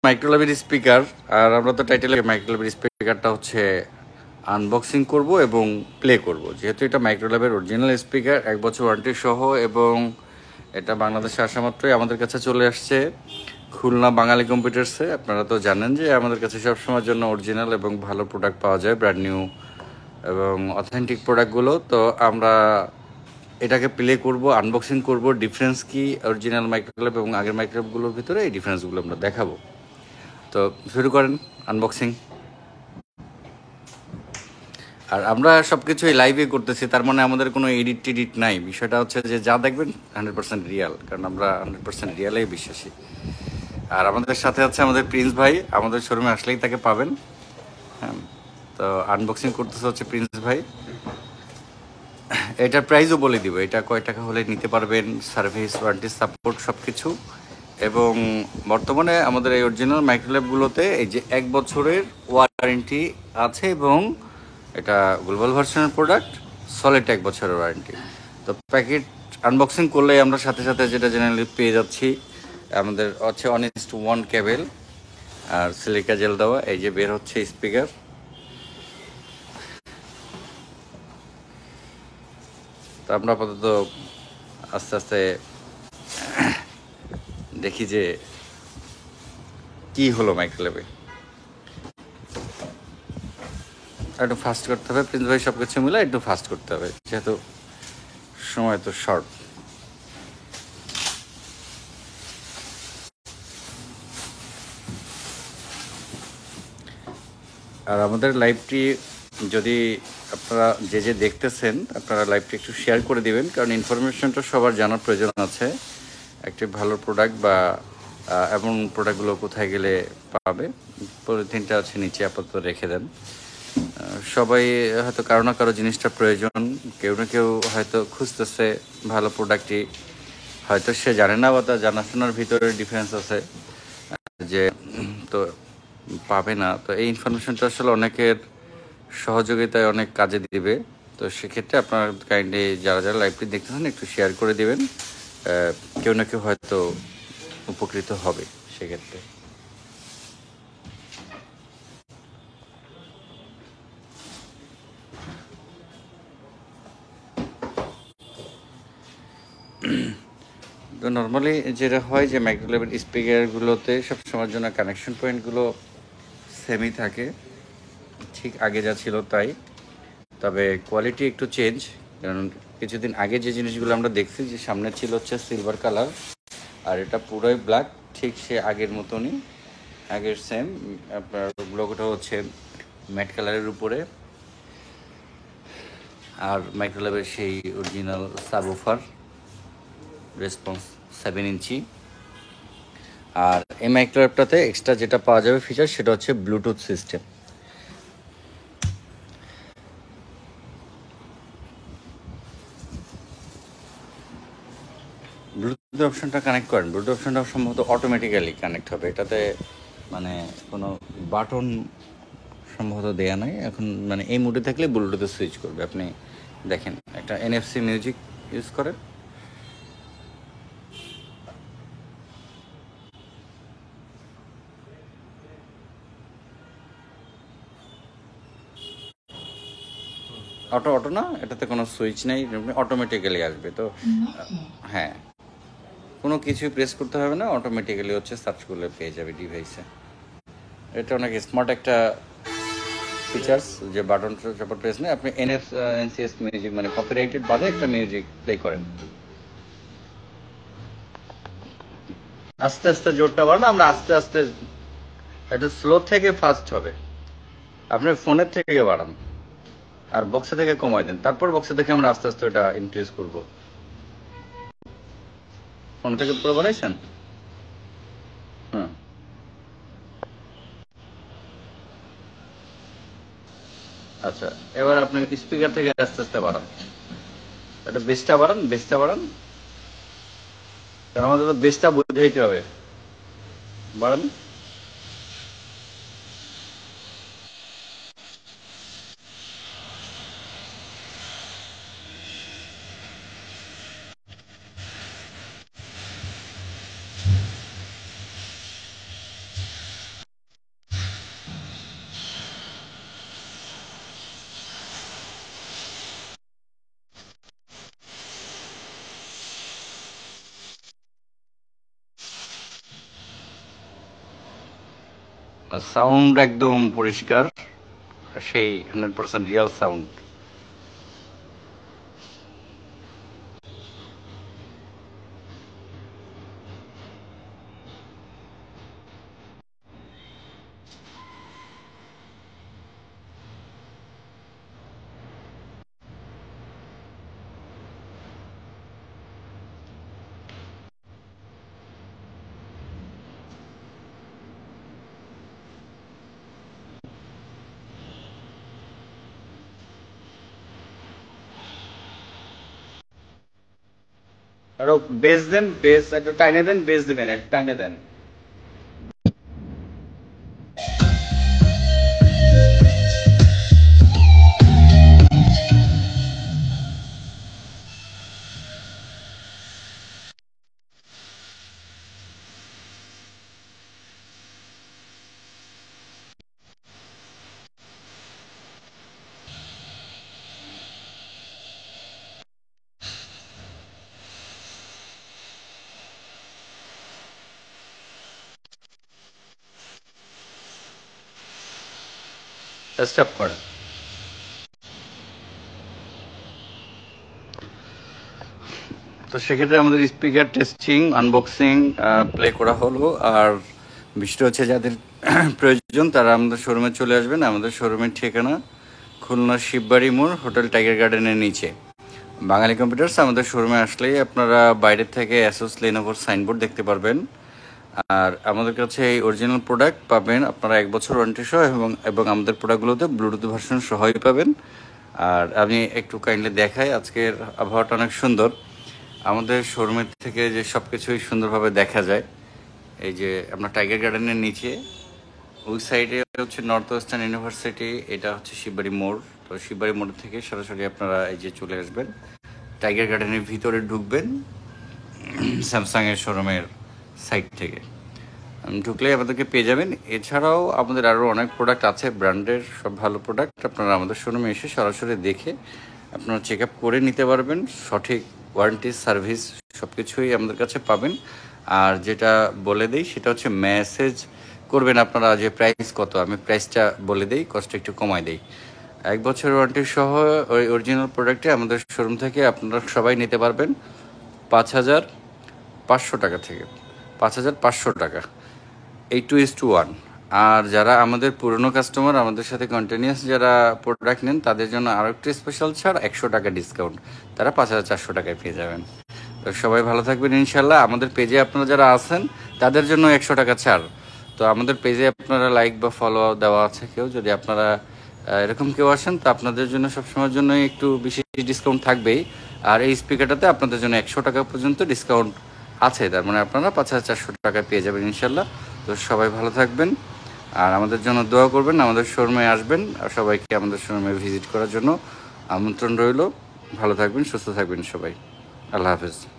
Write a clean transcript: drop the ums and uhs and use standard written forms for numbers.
মাইক্রোল্যাবের speaker, আর আমরা তো টাইটেলে মাইক্রোল্যাবের স্পিকারটা হচ্ছে আনবক্সিং করব এবং প্লে করব। যেহেতু এটা মাইক্রোল্যাবের অরিজিনাল স্পিকার, 1 বছর ওয়ারেন্টি সহ, এবং এটা বাংলাদেশে আসা মাত্রই আমাদের কাছে চলে আসছে খুলনা বাঙালি কম্পিউটার্সে। আপনারা তো জানেন যে আমাদের কাছে সবসময়ের জন্য অরিজিনাল এবং ভালো প্রোডাক্ট পাওয়া যায়, ব্র্যান্ড নিউ এবং অথেন্টিক প্রোডাক্টগুলো। তো আমরা এটাকে প্লে করব, আনবক্সিং করব, ডিফারেন্স কি অরিজিনাল মাইক্রোল্যাব এবং আগের মাইক্রোল্যাবগুলোর ভিতরে, এই ডিফারেন্সগুলো আমরা দেখাবো। তো শুরু করেন আনবক্সিং। আর আমরা সব কিছুই লাইভে করতেছি, তার মানে আমাদের কোনো এডিট টেডিট নাই। বিষয়টা হচ্ছে যে যা দেখবেন 100% রিয়াল, কারণ আমরা 100% রিয়ালেই বিশ্বাসী। আর আমাদের সাথে আছে আমাদের প্রিন্স ভাই, আমাদের শোরুমে আসলেই তাকে পাবেন। হ্যাঁ, তো আনবক্সিং করতেছে হচ্ছে প্রিন্স ভাই। এটার প্রাইসও বলে দিব, এটা কয় টাকা হলে নিতে পারবেন, সার্ভিস, ওয়ারেন্টি, সাপোর্ট সব কিছু। এবং বর্তমানে আমাদের এই অরিজিনাল মাইক্রোল্যাবগুলোতে এই যে 1 বছরের ওয়ারেন্টি আছে, এবং এটা গ্লোবাল ভার্সনের প্রোডাক্ট, সলিড 1 বছরের ওয়ারেন্টি। তো প্যাকেট আনবক্সিং করলে আমরা সাথে সাথে যেটা জেনারেলি পেয়ে যাচ্ছি, আমাদের হচ্ছে অনেস্ট 1 কেবেল আর সিলিকা জেল দেওয়া। এই যে বের হচ্ছে স্পিকার। তো আমরা আপাতত আস্তে আস্তে দেখি যে কি হলো মাইক্রোল্যাবে। একটু ফাস্ট করতে হবে প্রিন্স ভাই, সব কিছু মিলে একটু ফাস্ট করতে হবে, যেহেতু সময় তো শর্ট। আর আমাদের লাইভটি যদি আপনারা যে দেখতেছেন, আপনারা লাইভটি একটু শেয়ার করে দিবেন, কারণ ইনফরমেশনটা সবার জানার প্রয়োজন আছে। একটি ভালো প্রোডাক্ট বা এমন প্রোডাক্টগুলো কোথায় গেলে পাবে, পলিথিনটা আছে নিচে আপাতত রেখে দেন। সবাই হয়তো কারো না কারো জিনিসটা প্রয়োজন, কেউ না কেউ হয়তো খুঁজতেছে ভালো প্রোডাক্টটি, হয়তো সে জানে না বা তার জানাশোনার ভিতরে ডিফারেন্স আছে যে তো পাবে না। তো এই ইনফরমেশনটা আসলে অনেকের সহযোগিতায় অনেক কাজে দিবে। তো সেক্ষেত্রে আপনারা কাইন্ডলি যারা যারা লাইভটি দেখতেছেন একটু শেয়ার করে দিবেন, কেউ না কেউ হয়তো উপকৃত হবে সেক্ষেত্রে। তো নর্মালি যেটা হয় যে মাইক্রোল্যাবের স্পিকারগুলোতে সবসময়ের জন্য কানেকশন পয়েন্টগুলো সেমই থাকে, ঠিক আগে যা ছিল তাই, তবে কোয়ালিটি একটু চেঞ্জ। কারণ কিছুদিন আগে যে জিনিসগুলো আমরা দেখছি, যে সামনে ছিল হচ্ছে সিলভার কালার, আর এটা পুরোই ব্ল্যাক, ঠিক সে আগের মতনই, আগের সেম। আপনার লোগোটা হচ্ছে ম্যাট কালারের উপরে, আর মাইক্রোল্যাবের সেই অরিজিনাল সাবওুফার রেসপন্স 7 ইঞ্চি। আর এই মাইক্রোল্যাবটাতে এক্সট্রা যেটা পাওয়া যাবে ফিচার, সেটা হচ্ছে ব্লুটুথ সিস্টেম। ব্লুটুথ অপশনটা কানেক্ট করেন, ব্লুটুথ অপশনটা সম্ভবত অটোমেটিক্যালি কানেক্ট হবে, এটাতে মানে কোনো বাটন সম্ভবত দেয়া নাই এখন, মানে এই মুডে থাকলে ব্লুটুথে সুইচ করবে। আপনি দেখেন একটা এনএফসি মিউজিক ইউজ করেন, অটো না, এটাতে কোনো সুইচ নেই, অটোমেটিক্যালি আসবে। তো হ্যাঁ, কোনো কিছুই প্রেস করতে হবে না, অটোমেটিক্যালি হচ্ছে সার্চ করলে পেয়ে যাবে ডিভাইসে। এটা অনেক স্মার্ট একটা ফিচার্স, যে বাটন যখন প্রেস নেই আপনি এনসিএস মিউজিক, মানে কপিরাইটেড বাদে একটা মিউজিক প্লে করেন। আস্তে আস্তে জোরটা বাড়ান, আমরা আস্তে আস্তে, এটা স্লো থেকে ফাস্ট হবে। আপনি ফোনের থেকে বাড়ান আর বক্সে থেকে কমাই দেন, তারপর বক্সে থেকে আমরা আস্তে আস্তে এটা ইনক্রিজ করব। ফোন থেকে পুরো বাড়াইছেন? হুম, আচ্ছা। এবার আপনি স্পিকার থেকে আস্তে আস্তে বাড়ান, এটা বেসটা বাড়ান, বেসটা বাড়ান, কারণ আমাদের তো বেসটা বুঝাইতে হবে। বাড়ান। সাউন্ড একদম পরিষ্কার, সেই 100% রিয়াল সাউন্ড। আরো বেস দেন, বেস একটু টাইনে দেন, বেস দিবেন একটু টাইনে দেন। স্টপ করেন। তো সেক্ষেত্রে আমাদের স্পিকার টেস্টিং, আনবক্সিং প্লে করা হলো। আর বিষয়টা হচ্ছে যাদের প্রয়োজন তারা আমাদের শোরুমে চলে আসবেন। আমাদের শোরুমের ঠিকানা খুলনা শিববাড়ি মোড়, হোটেল টাইগার গার্ডেনের নিচে। বাঙালি কম্পিউটার্স। আমাদের শোরুমে আসলেই আপনারা বাইরের থেকে অ্যাসুস লেনোভোর সাইনবোর্ড দেখতে পারবেন। আর আমাদের কাছে এই অরিজিনাল প্রোডাক্ট পাবেন আপনারা 1 বছর ওয়ারেন্টি সহ, এবং আমাদের প্রোডাক্টগুলোতে ব্লুটুথ ভার্সন সহই পাবেন। আর আমি একটু কাইন্ডলি দেখাই, আজকের আবহাওয়াটা অনেক সুন্দর। আমাদের শোরুমের থেকে যে সব কিছুই সুন্দরভাবে দেখা যায়। এই যে আপনার টাইগার গার্ডেনের নিচে ওই সাইডে হচ্ছে নর্থ ওয়েস্টার্ন ইউনিভার্সিটি, এটা হচ্ছে শিববাড়ি মোড়। তো শিববাড়ি মোড় থেকে সরাসরি আপনারা এই যে চলে আসবেন, টাইগার গার্ডেনের ভিতরে ঢুকবেন স্যামসাংয়ের শোরুমের সাইড থেকে। ঢুকলেই আমাদেরকে পেয়ে যাবেন। এছাড়াও আমাদের আরও অনেক প্রোডাক্ট আছে, ব্র্যান্ডের সব ভালো প্রোডাক্ট আপনারা আমাদের শোরুমে এসে সরাসরি দেখে আপনারা চেক আপ করে নিতে পারবেন। সঠিক ওয়ারেন্টি, সার্ভিস সব কিছুই আমাদের কাছে পাবেন। আর যেটা বলে দিই সেটা হচ্ছে মেসেজ করবেন আপনারা যে প্রাইস কত, আমি প্রাইসটা বলে দিই, কষ্ট একটু কমাই দিই। 1 বছর ওয়ারেন্টি সহ ওই অরিজিনাল প্রোডাক্টে আমাদের শোরুম থেকে আপনারা সবাই নিতে পারবেন 5,500 টাকা থেকে। 5,500 টাকা, এই 2:1। আর যারা আমাদের পুরনো কাস্টমার, আমাদের সাথে কন্টিনিউয়াস যারা প্রোডাক্ট নেন, তাদের জন্য আরও একটু স্পেশাল ছাড়, 100 টাকা ডিসকাউন্ট। তারা 5,400 টাকায় পেয়ে যাবেন। তো সবাই ভালো থাকবেন ইনশাল্লাহ। আমাদের পেজে আপনারা যারা আছেন তাদের জন্য 100 টাকা ছাড়। তো আমাদের পেজে আপনারা লাইক বা ফলো দেওয়া আছে, কেউ যদি আপনারা এরকম কেউ আসেন, তো আপনাদের জন্য সবসময়ের জন্য একটু বিশেষ ডিসকাউন্ট থাকবেই। আর এই স্পিকারটাতে আপনাদের জন্য 100 টাকা পর্যন্ত ডিসকাউন্ট আছে, তার মানে আপনারা 5,400 টাকায় পেয়ে যাবেন ইনশাল্লাহ। তো সবাই ভালো থাকবেন আর আমাদের জন্য দোয়া করবেন। আমাদের শোরুমে আসবেন আর সবাইকে আমাদের শোরুমে ভিজিট করার জন্য আমন্ত্রণ রইল। ভালো থাকবেন, সুস্থ থাকবেন সবাই। আল্লাহ হাফেজ।